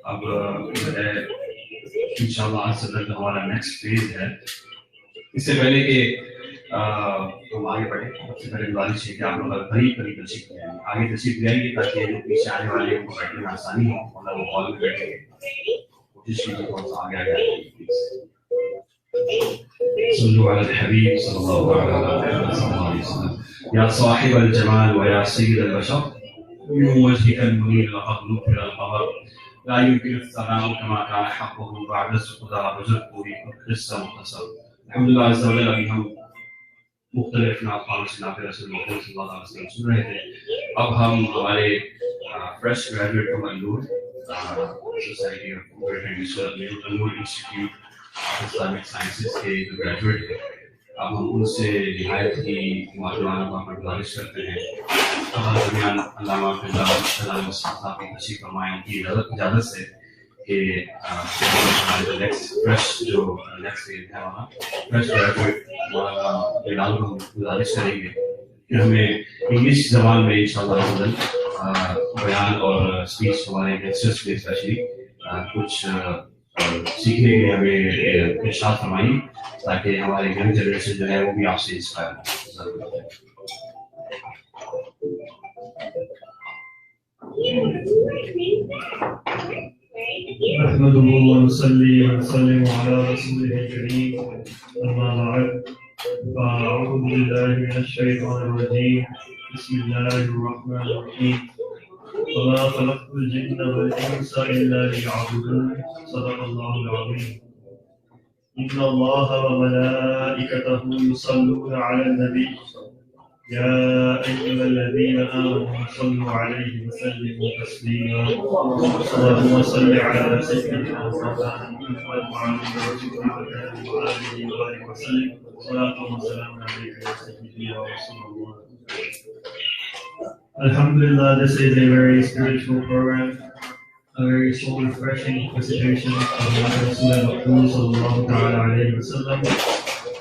अब इंशाल्लाह सदर हमारा नेक्स्ट फेज है। इससे पहले कि हम आगे बढ़े, सबसे पहले गुजारिश है कि आप लोग करीब करीब तशरीफ ले आइए, आगे तशरीफ ले आइए ताकि जो पीछे आने वाले हैं उनको बैठने में आसानी हो, मतलब वो हॉल में बैठेंगे। कोशिश कीजिए थोड़ा सा आगे आगे सल्लल्लाहु अलैहि हबीब सल्लल्लाहु अलैहि वसल्लम या साहिब अल जमाल व या सय्यद अल बशर युवज्हिक अल मुनीर लक़द नुफ़िर अल क़मर ला युमकिन इस्तिग़नाउ कमा कान हक़्क़ुहु बअद खुदा वजद पूरी क़िस्सा मुख़्तसर। अल्हम्दुलिल्लाह अज़्ज़ा व जल्ल अभी हम मुख्तलिफ नाक़ान से नाते रसूल मोहम्मद सल्लल्लाहु अलैहि वसल्लम सुन रहे थे। अब हम हमारे फ्रेश ग्रेजुएट को मंजूर सोसाइटी ऑफ मंजूर इंस्टीट्यूट ऑफ इस्लामिक साइंसेज के जो ग्रेजुएट है, अब हम उनसे निहायत ही मालूमात का गुजारिश करते हैं दरमियान अल्लामा बिलाल साहब की तशरीफ फरमाएं उनकी इजाज़त से कि हमारे नेक्स्ट फेज है वहाँ फ्रेश ग्रेजुएट बिलाल को गुजारिश करेंगे कि हमें इंग्लिश ज़बान में इंशाअल्लाह बयान और स्पीच हमारे गेस्टर्स के स्पेशली कुछ सीखने के लिए हमें इरशाद फरमाइए ताकि हमारे यंग जनरेशन जो है वो भी आपसे इंस्पायर हो। नहमदुहु व नुसल्ली व नुसल्लिमु अला रसूलिहिल करीम अम्मा बअद फ़अऊज़ु बिल्लाहि मिनश शैतानिर रजीम बिस्मिल्लाहिर रहमानिर रहीम वमा ख़लक़तुल जिन्ना वल इंसा इल्ला लियअबुदून सदक़ल्लाहुल अज़ीम। इन्नल्लाह व मलाइकतहु युसल्लूना अलन नबी या अय्युहल्लज़ीना आमनू सल्लु अलैहि व सल्लिमू तस्लीमा। अल्लाहुम्मा सल्लि अला सय्यिदिना मौलाना मुहम्मद व अला आलिहि व सल्लिम सलातु व सलामु अलैका या सय्यिदी या रसूलल्लाह। Alhamdulillah, this is a very spiritual program, a very soul refreshing recitation of Rasulullah.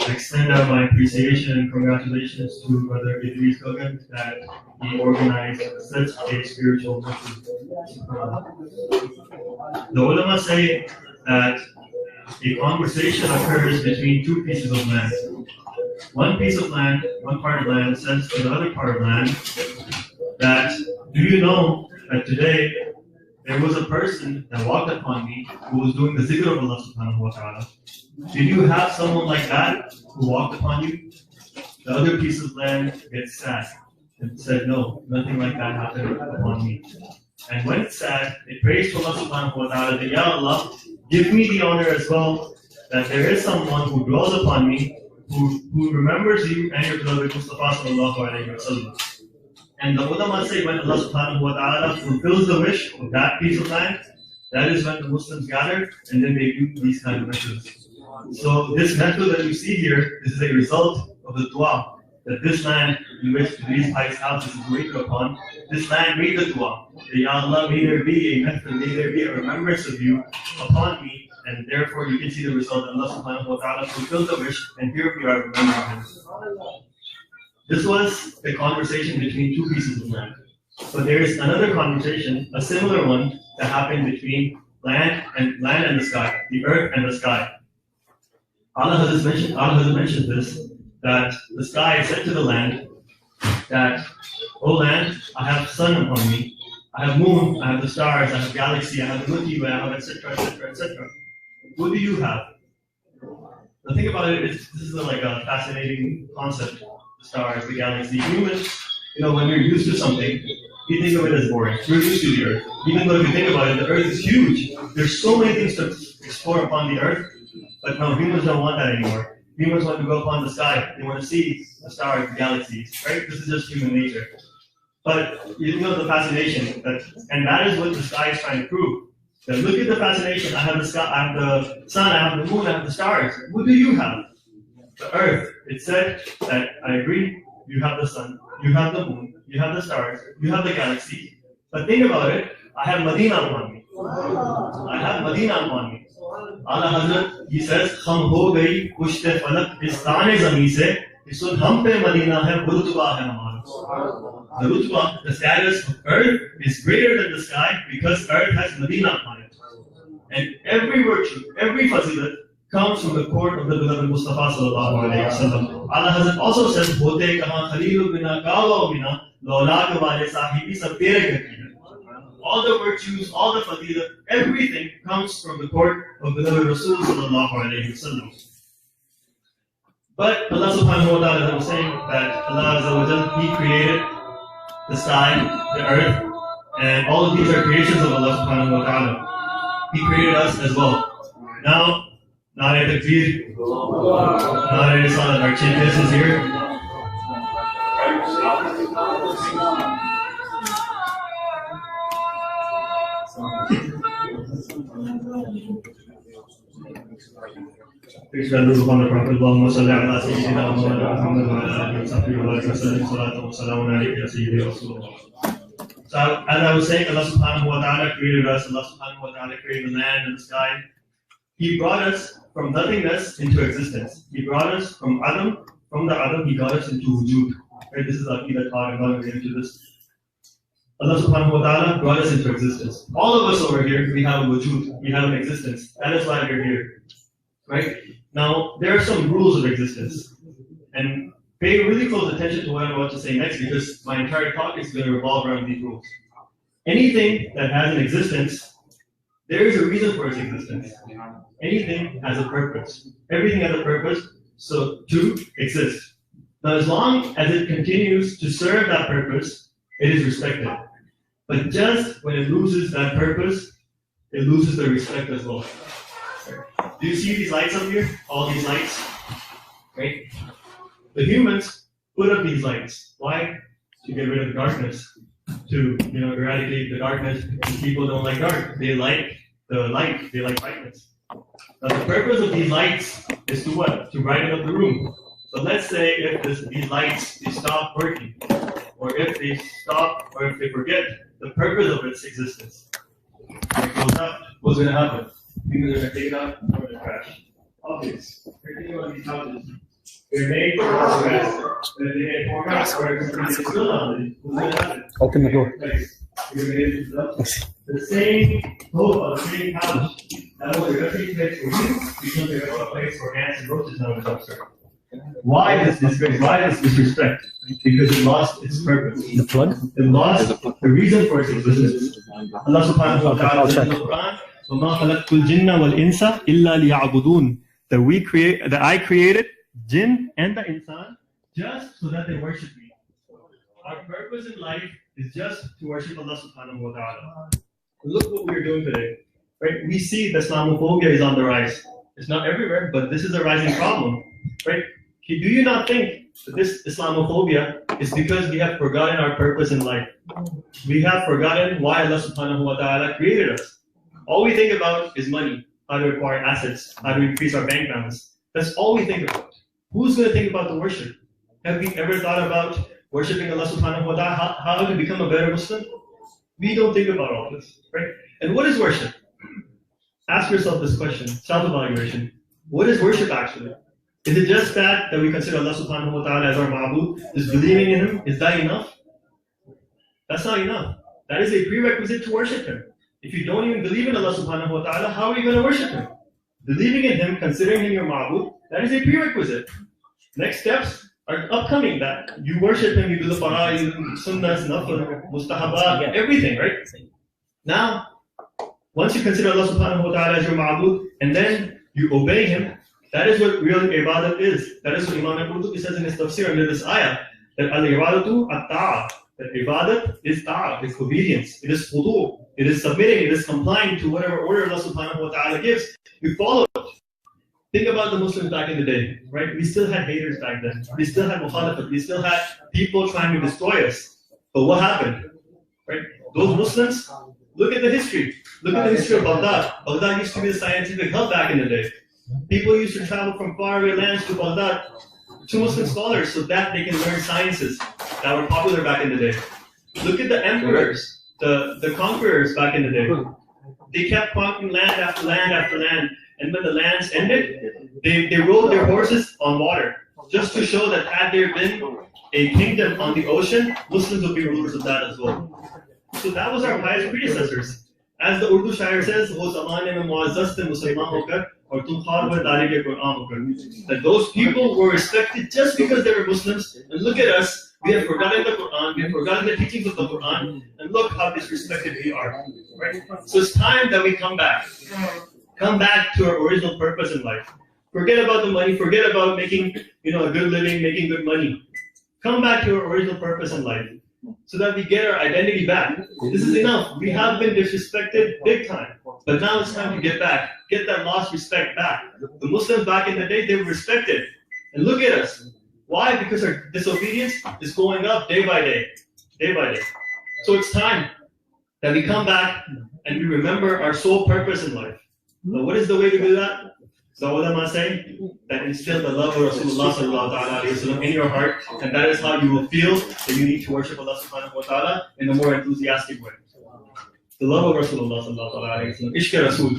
I extend out my appreciation and congratulations to Brother Idris Kogan that he organized such a spiritual mission. The ulama say that a conversation occurs between two pieces of land. One piece of land, one part of land says to the other part of land that, do you know that today there was a person that walked upon me who was doing the zikr of Allah subhanahu wa ta'ala. Did you have someone like that who walked upon you? The other piece of land gets sad and said, no, nothing like that happened upon me. And when it's sad, it prays to Allah subhanahu wa ta'ala that, Ya Allah, give me the honor as well that there is someone who dwells upon me, who remembers you and your beloved Mustafa sallallahu alayhi wa sallam. And the ulama say when Allah subhanahu wa ta'ala fulfills the wish of that piece of land, that is when the Muslims gather and then they do these kind of methods. So this method that you see here, this is a result of the dua that this land in which these pious houses is waited upon, this land made the dua. Ya Allah, may there be a method, may there be a remembrance of you upon me, and therefore you can see the result that Allah subhanahu wa ta'ala fulfilled the wish, and here we are remembering him. This was a conversation between two pieces of land. But there is another conversation, a similar one, that happened between land and the sky, the earth and the sky. Allah has mentioned this, that the sky said to the land that, O land, I have sun upon me, I have moon, I have the stars, I have galaxy, I have the Milky Way, I have etc., etc., etc. What do you have? Now think about it, this is like a fascinating concept. The stars, the galaxy. Humans, when we're used to something, we think of it as boring. We're used to the earth. Even though if you think about it, the earth is huge. There's so many things to explore upon the earth, but no, humans don't want that anymore. Humans want to go upon the sky. They want to see the stars, the galaxies, right? This is just human nature. But the fascination, and that is what the sky is trying to prove. That look at the fascination. I have the sky, I have the sun, I have the moon, I have the stars. What do you have? The earth. It said that, I agree, you have the sun, you have the moon, you have the stars, you have the galaxy. But think about it, I have Medina upon me. I have Medina upon me. Allah Hazrat, he says, Kham ho gayi kushte falak istane zami se, isun hum pe Medina hai, rutba hai hamara. The rutba, the status of earth is greater than the sky because earth has Medina upon it. And every virtue, every fazilat comes from the court of the beloved Mustafa sallallahu alayhi wa sallam. Allah Hazrat also says, "Hote kahan Khalilul bina kawa bina laulad wale sahibi sab tere karina." All the virtues, all the fadilat, everything comes from the court of beloved Rasul sallallahu alayhi wa sallam. But Allah subhanahu wa ta'ala was saying that Allah Azza wa Jal, He created the sky, the earth, and all of these are creations of Allah subhanahu wa ta'ala. He created us as well. Now, Nare Takbir, Nare Salat, our chief guest is here. Peace be upon the Prophet. Allahumma salli ala Sayyidina Muhammad wa ala alihi wa sahbihi wa sallam. Salatu wa salamun alayka ya Sayyidi Rasulullah. So, as I was saying, Allah subhanahu wa ta'ala created us. Allah subhanahu wa ta'ala created the land and the sky. He brought us from nothingness into existence. He brought us from Adam. From the Adam, He got us into wujud. Right? This is Aqidah talk. I'm not going to get into this. Allah subhanahu wa ta'ala brought us into existence. All of us over here, we have a wujud. We have an existence. That is why we're here. Right? Now, there are some rules of existence. And pay really close attention to what I'm about to say next, because my entire talk is going to revolve around these rules. Anything that has an existence, there is a reason for its existence. Anything has a purpose. Everything has a purpose, so to exist. Now, as long as it continues to serve that purpose, it is respected. But just when it loses that purpose, it loses the respect as well. Do you see these lights up here? All these lights? Right? The humans put up these lights. Why? To get rid of the darkness. To eradicate the darkness. People don't like dark. They like the light. They like brightness. Now the purpose of these lights is to what? To brighten up the room. So let's say if these lights they stop working, or if they stop, or if they forget the purpose of its existence, it goes up. What's going to happen? People are going to take it out or the trash. Obvious. Everything on these houses. They're made for rest. They're made for rest. Or it's still on it. What's going to happen? Open the door. The same sofa, the same couch, that was a resting place for you, becomes a resting place for ants and roaches now in the dumpster. Why this disgrace? Why this disrespect? Because it lost its purpose. The plug? It lost the reason for its existence. Allah subhanahu wa ta'ala says in the Quran, وَمَا خَلَقْتُ الْجِنَّ وَالْإِنسَ إِلَّا لِيَعْبُدُونَ that I created jinn and the insan just so that they worship me. Our purpose in life is just to worship Allah subhanahu wa ta'ala. Look what we're doing today. Right? We see that Islamophobia is on the rise. It's not everywhere, but this is a rising problem. Right? Do you not think that this Islamophobia is because we have forgotten our purpose in life? We have forgotten why Allah subhanahu wa ta'ala created us. All we think about is money, how to acquire assets, how to increase our bank balance. That's all we think about. Who's going to think about the worship? Have we ever thought about worshipping Allah subhanahu wa ta'ala, how to become a better Muslim? We don't think about all this, right? And what is worship? Ask yourself this question, self-evaluation. What is worship actually? Is it just that we consider Allah subhanahu wa ta'ala as our ma'bud? Is believing in Him, is that enough? That's not enough. That is a prerequisite to worship Him. If you don't even believe in Allah subhanahu wa ta'ala, how are you going to worship Him? Believing in Him, considering Him your ma'bud, that is a prerequisite. Next steps are upcoming, that you worship Him, you do the fara'id, you do sunnahs, nafl, mustahabat, everything, right? Now, once you consider Allah subhanahu wa ta'ala as your ma'bud, and then you obey Him, that is what real ibadat is. That is what Imam al-Qurtubi says in his tafsir under this ayah, that al-ibadatu at-ta'ah, that ibadat is ta'ah, it's obedience, it is khudu', it is submitting, it is complying to whatever order Allah subhanahu wa ta'ala gives. You follow it. Think about the Muslims back in the day, right? We still had haters back then. We still had mukhalafat. We still had people trying to destroy us. But what happened? Right? Those Muslims, look at the history. Look at the history of Baghdad. Baghdad used to be the scientific hub back in the day. People used to travel from faraway lands to Baghdad to Muslim scholars so that they can learn sciences that were popular back in the day. Look at the emperors, the conquerors back in the day. They kept conquering land after land after land. And when the lands ended, they rode their horses on water, just to show that had there been a kingdom on the ocean, Muslims would be rulers of that as well. So that was our pious predecessors. As the Urdu shair says, "Wo zamane mein muazzaz the Musliman hokar aur tum khar wa tariq Quran hokar." That those people were respected just because they were Muslims. And look at us, we have forgotten the Quran, we have forgotten the teachings of the Quran, and look how disrespected we are. Right? So it's time that we come back. Come back to our original purpose in life. Forget about the money, forget about making a good living, making good money. Come back to our original purpose in life so that we get our identity back. This is enough. We have been disrespected big time. But now it's time to get back. Get that lost respect back. The Muslims back in the day, they were respected. And look at us. Why? Because our disobedience is going up day by day. Day by day. So it's time that we come back and we remember our sole purpose in life. Now, what is the way to do that? The ulama say that instill the love of Rasulullah sallallahu alaihi wasallam in your heart, and that is how you will feel that you need to worship Allah subhanahu wa ta'ala in a more enthusiastic way. The love of Rasulullah sallallahu alaihi wasallam. Ishq Rasul.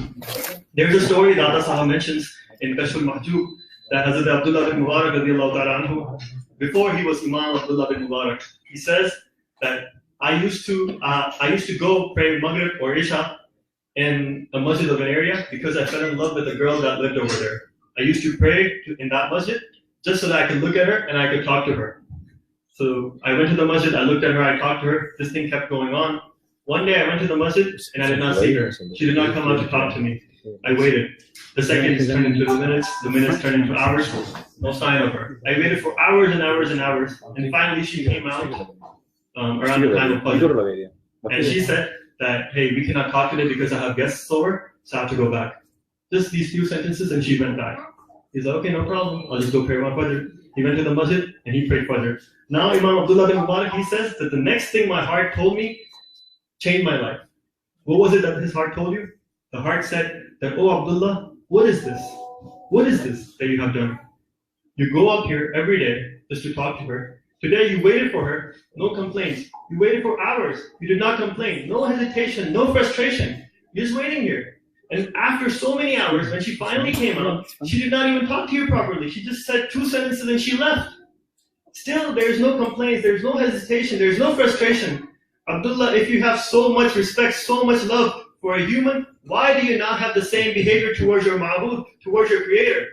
There's a story that Allah Sahab mentions in Kashful Mahjub that Hazrat Abdullah bin Mubarak radiallahu ta'ala anhu, before he was Imam Abdullah bin Mubarak, he says that I used to go pray Maghrib or Isha in a masjid of an area because I fell in love with a girl that lived over there. I used to pray in that masjid just so that I could look at her and I could talk to her. So I went to the masjid, I looked at her, I talked to her. This thing kept going on. One day I went to the masjid and I did not see her. She did not come out to talk to me. I waited. The seconds turned into the minutes turned into hours. No sign of her. I waited for hours and hours and hours, and finally she came out around the time of Fajr. And she said that, hey, we cannot talk today because I have guests over, so I have to go back. Just these few sentences and she went back. He's like, okay, no problem. I'll just go pray my Fajr. He went to the masjid and he prayed Fajr. Now Imam Abdullah bin Mubarak, he says that the next thing my heart told me changed my life. What was it that his heart told you? The heart said that, oh Abdullah, what is this? What is this that you have done? You go up here every day just to talk to her. Today you waited for her, no complaints. You waited for hours, you did not complain. No hesitation, no frustration. You're just waiting here. And after so many hours, when she finally came out, she did not even talk to you properly. She just said 2 sentences and she left. Still, there's no complaints, there's no hesitation, there's no frustration. Abdullah, if you have so much respect, so much love for a human, why do you not have the same behavior towards your ma'bud, towards your creator?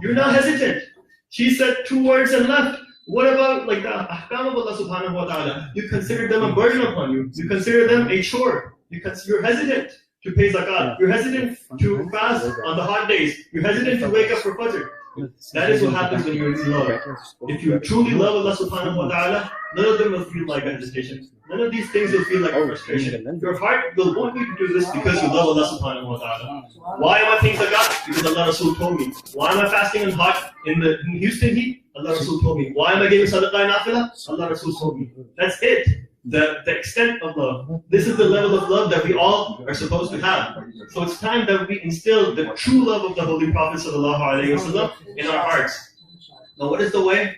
You're not hesitant. She said 2 words and left. What about like the ahkam of Allah subhanahu wa ta'ala? You consider them a burden upon you. You consider them a chore. You're hesitant to pay zakat. You're hesitant to fast on the hot days. You're hesitant to wake up for Fajr. That is what happens when you're in love. If you truly love Allah subhanahu wa ta'ala, none of them will feel like a hesitation. None of these things will feel like a frustration. Your heart will want you to do this because you love Allah subhanahu wa ta'ala. Why am I paying zakat? Because Allah Rasul told me. Why am I fasting in hot in Houston heat? Allah Rasul told me. Why am I giving sadaqah in nafilah? Allah Rasul told me. That's it. The extent of love. This is the level of love that we all are supposed to have. So it's time that we instill the true love of the Holy Prophet sallallahu alaihi wasallam in our hearts. Now, what is the way?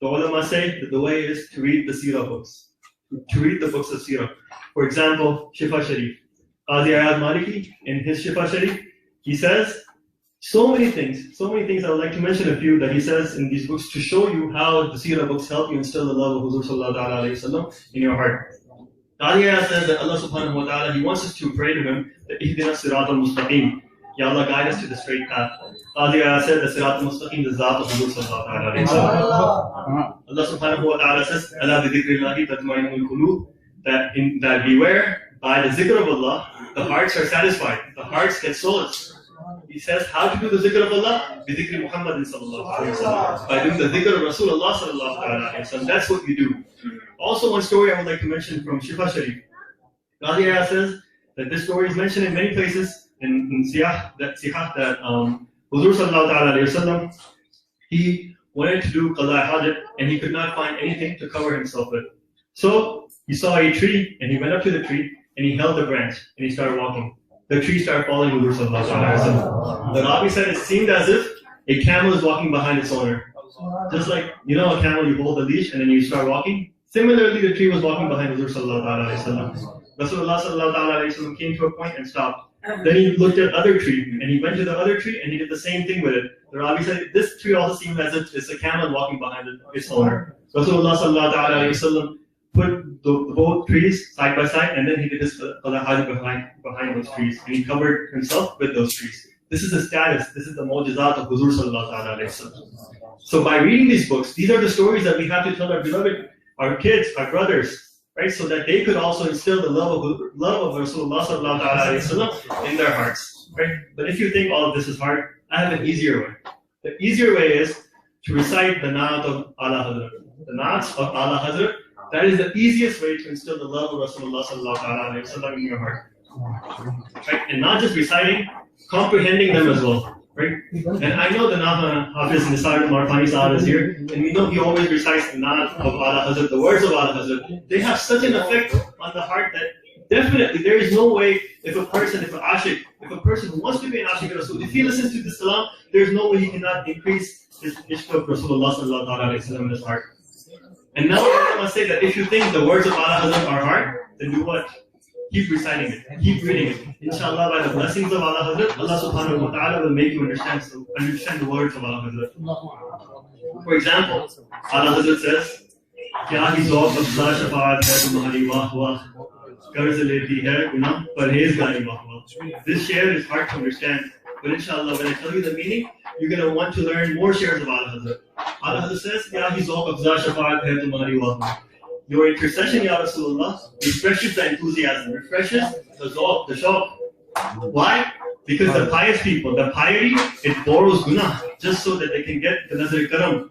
The ulama say that the way is to read the seerah books. To read the books of seerah. For example, Shifa Sharif. Qazi Ayad Maliki, in his Shifa Sharif, he says so many things. I would like to mention a few that he says in these books to show you how the seerah books help you instill the love of Huzur sallallahu alaihi wasallam in your heart. Qazi Ayad says that Allah subhanahu wa ta'ala, He wants us to pray to Him that Ihdina Sirat al-Mustaqim. Ya Allah, guide us to the straight path. Qazi Ayad said that Sirat al-Mustaqim is the Zat of Huzur sallallahu alaihi wasallam. Allah subhanahu wa ta'ala says, Allah bi dhikrillahi tatma'innul qulub, that beware, by the zikr of Allah, the hearts are satisfied, the hearts get solace. He says how to do the zikr of Allah? Bi dhikri Muhammadin sallallahu alaihi wasallam. By doing the zikr of Rasulullah sallallahu alaihi wasallam. That's what you do. Also, one story I would like to mention from Shifa Sharif. Qazi Ayad says that this story is mentioned in many places in Siyah that Huzur sallallahu alaihi wasallam, he wanted to do qada hajat and he could not find anything to cover himself with. So he saw a tree and he went up to the tree and he held the branch and he started walking. The tree started following Huzur sallallahu alaihi wasallam. The Rabbi said it seemed as if a camel is walking behind its owner. Just like, a camel, you hold the leash and then you start walking. Similarly, the tree was walking behind Huzur sallallahu alaihi wasallam. Rasulullah sallallahu alaihi wasallam came to a point and stopped. Then he looked at other tree and he went to the other tree and he did the same thing with it. The Rabbi said this tree also seemed as if it's a camel walking behind its owner. Rasulullah sallallahu alaihi wasallam put both trees side by side, and then he did his qada hajj behind those trees, and he covered himself with those trees. This is the status. This is the mu'jizat of Huzur sallallahu alaihi wasallam. So by reading these books, these are the stories that we have to tell our beloved, our kids, our brothers, right? So that they could also instill the love of Rasulullah sallallahu alaihi wasallam in their hearts, right? But if you think all of this is hard, I have an easier way. The easier way is to recite the Naat of Ala Hazrat. The Naats of Ala Hazrat, that is the easiest way to instill the love of Rasulullah sallallahu alaihi wasallam in your heart. Right? And not just reciting, comprehending them as well. Right? And I know the Naat Hafiz Nisar Marfani Sahab is here, and we know he always recites the Naat of Ala Hazrat, the words of Ala Hazrat. They have such an effect on the heart that definitely there is no way if a person who wants to be an Ashik Rasul, if he listens to the Salam, there's no way he cannot increase his ishq of Rasulullah sallallahu alaihi wasallam in his heart. And now I must say that if you think the words of Ala Hazrat are hard, then do what? Keep reciting it. Keep reading it. Inshallah, by the blessings of Ala Hazrat, Allah subhanahu wa ta'ala will make you understand the words of Ala Hazrat. For example, Ala Hazrat says, Kya hi zawq afza shafaat hai tumhari wah wah, qarz leti hai gunah parhezgari wah wah. This share is hard to understand, but inshallah, when I tell you the meaning, you're going to want to learn more shares of Ala Hazrat. Ala Hazrat says, Kya hi zawq afza shafaat hai tumhari wah wah. Your intercession, Ya Rasulullah, refreshes the enthusiasm, refreshes the shauq. Why? Because the pious people, the piety, it borrows guna, just so that they can get the nazar karam.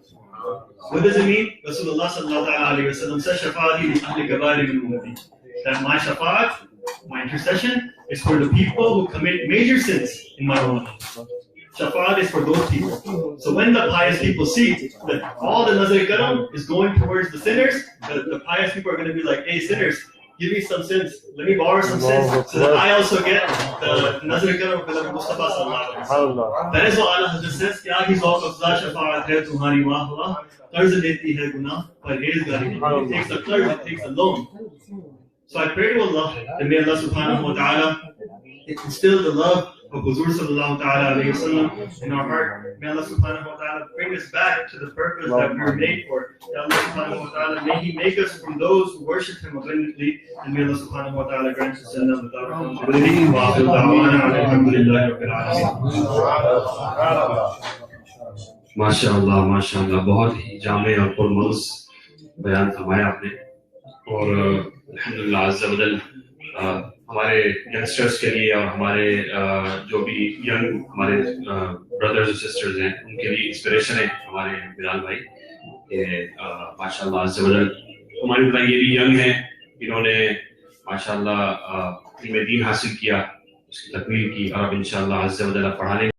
What does it mean? Rasulullah sallallahu alaihi wasallam says, Shafaati li ahli kabairi min ummati. That my shafaat, my intercession, is for the people who commit major sins in my ummah. Shafaat is for those people. So when the pious people see that all the nazar karam is going towards the sinners, the pious people are going to be like, hey sinners, give me some sins, let me borrow some sins, so that I also get the nazar karam of Mustafa sallallahu alaihi wasallam. That is what Allah Hazrat says, Kya hi zawq afza shafaat hai tumhari wah wah, qarz leti hai gunah parhezgari. It takes a qarz, it takes a loan. So I pray to Allah that may Allah subhanahu wa ta'ala instill the love of Huzur sallallahu ta'ala alayhi wa sallam in our heart. May Allah subhanahu wa ta'ala bring us back to the purpose that we were made for. May Allah subhanahu wa ta'ala, may He make us from those who worship Him abundantly, and may Allah subhanahu wa ta'ala grant us Jannah without accountability. Wa akhir da'wana alhamdulillahi rabbil alamin. माशाअल्लाह बहुत ही जामे और पुरमनुस बयान फरमाया आपने और अल्हम्दुलिल्लाह अज़्ज़ा वजल हमारे यंगस्टर्स के लिए और हमारे जो भी यंग हमारे ब्रदर्स और सिस्टर्स हैं उनके लिए इंस्पिरेशन है हमारे बिलाल भाई ये माशाल्लाह अज़्ज़ा वजल हमारी पता ये भी यंग हैं इन्होंने माशाल्लाह इल्म दीन हासिल किया उसकी तकमील की और अब इंशाल्लाह अज़्ज़ा वजल पढ़ाने